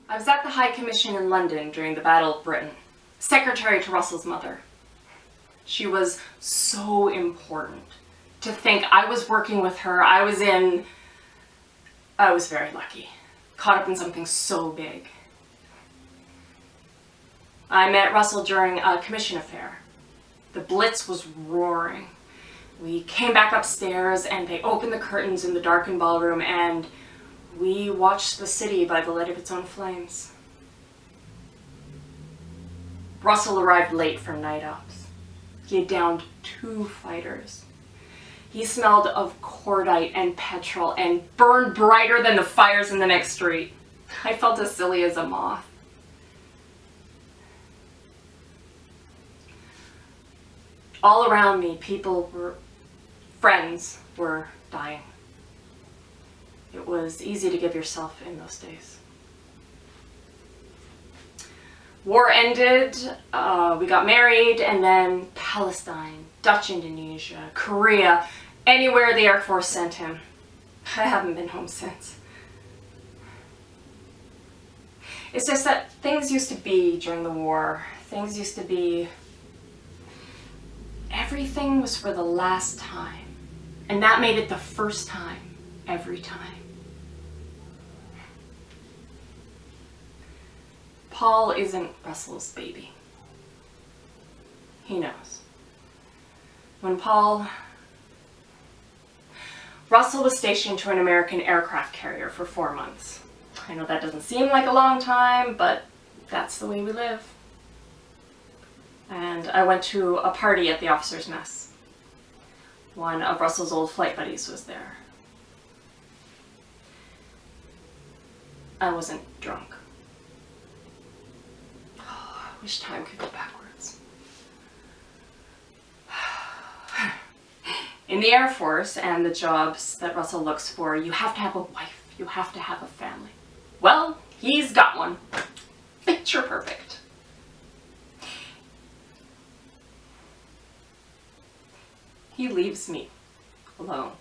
I was at the High Commission in London during the Battle of Britain, secretary to Russell's mother. She was so important. To think I was working with her, I was very lucky. Caught up in something so big. I met Russell during a commission affair. The Blitz was roaring. We came back upstairs and they opened the curtains in the darkened ballroom and we watched the city by the light of its own flames. Russell arrived late from night ops. He had downed 2 fighters. He smelled of cordite and petrol and burned brighter than the fires in the next street. I felt as silly as a moth. All around me, friends were dying. It was easy to give yourself in those days. War ended, we got married, and then Palestine, Dutch Indonesia, Korea, anywhere the Air Force sent him. I haven't been home since. It's just that things used to be during the war. Things used to be... Everything was for the last time. And that made it the first time, every time. Paul isn't Russell's baby. He knows. Russell was stationed to an American aircraft carrier for 4 months. I know that doesn't seem like a long time, but that's the way we live. And I went to a party at the officers' mess. One of Russell's old flight buddies was there. I wasn't drunk. Oh, I wish time could go backwards. In the Air Force and the jobs that Russell looks for, you have to have a wife. You have to have a family. Well, he's got one. Picture perfect. He leaves me alone.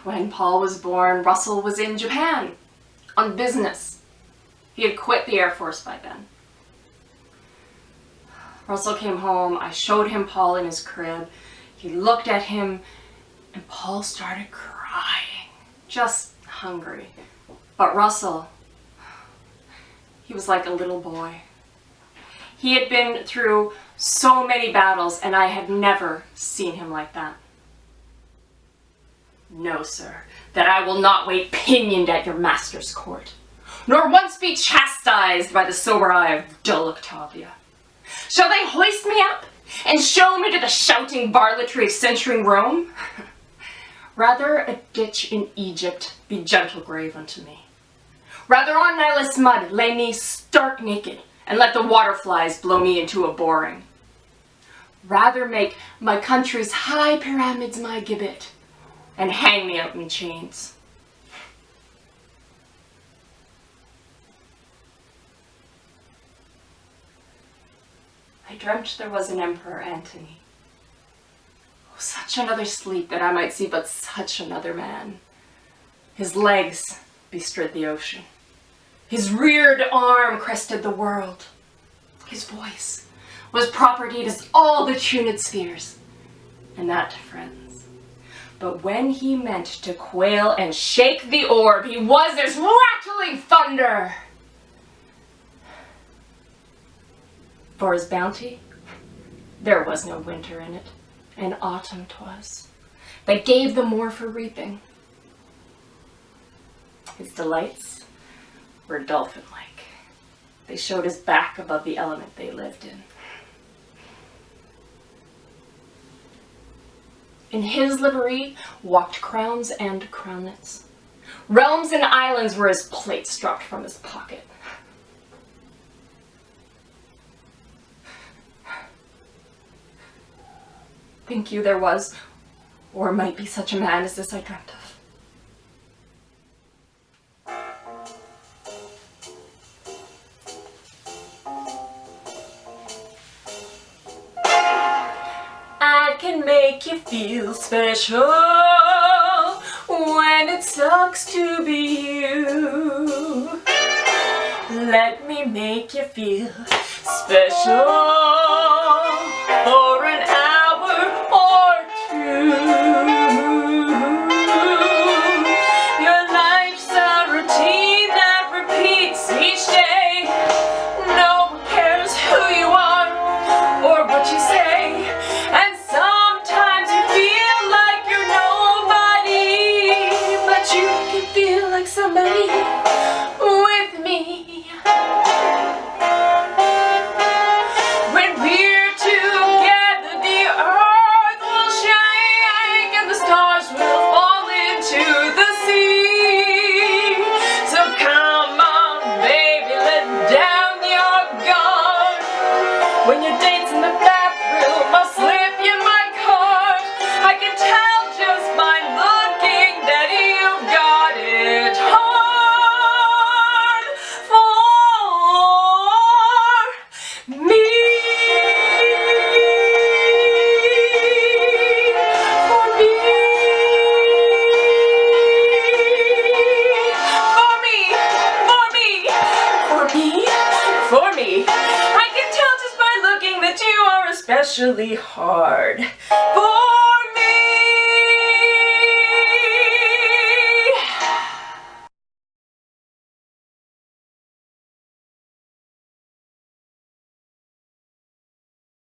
When Paul was born, Russell was in Japan on business. He had quit the Air Force by then. Russell came home. I showed him Paul in his crib. He looked at him and Paul started crying, just hungry. But Russell, he was like a little boy. He had been through so many battles, and I had never seen him like that. No, sir, that I will not wait pinioned at your master's court, nor once be chastised by the sober eye of dull Octavia. Shall they hoist me up, and show me to the shouting varletry of censuring Rome? Rather a ditch in Egypt be gentle grave unto me. Rather on Nilus mud lay me stark naked, and let the waterflies blow me into a boring. Rather make my country's high pyramids my gibbet, and hang me out in chains. I dreamt there was an emperor, Antony. Oh, such another sleep that I might see but such another man. His legs bestrid the ocean. His reared arm crested the world. His voice was propertied as all the tuned spheres, and that, friends. But when he meant to quail and shake the orb, he was as rattling thunder. For his bounty, there was no winter in it, and autumn 'twas, that gave the more for reaping. His delights were dolphin-like. They showed his back above the element they lived in. In his livery walked crowns and crownlets. Realms and islands were as plates dropped from his pocket. Think you there was, or might be such a man as this I dreamt of? I can make you feel special and it sucks to be you. Let me make you feel special for an hour or two. Your life's a routine that repeats each day. No one cares who you are or what you say, and sometimes you feel like you're nobody, but you can feel like somebody with me. When we're together, the earth will shake and the stars will fall into the sea. So come on, baby, let down your guard. When you dance in the bathroom, I'll slip you my card. I can tell just by looking that you've got it hard for me. For me. I can tell just by looking that you are especially hard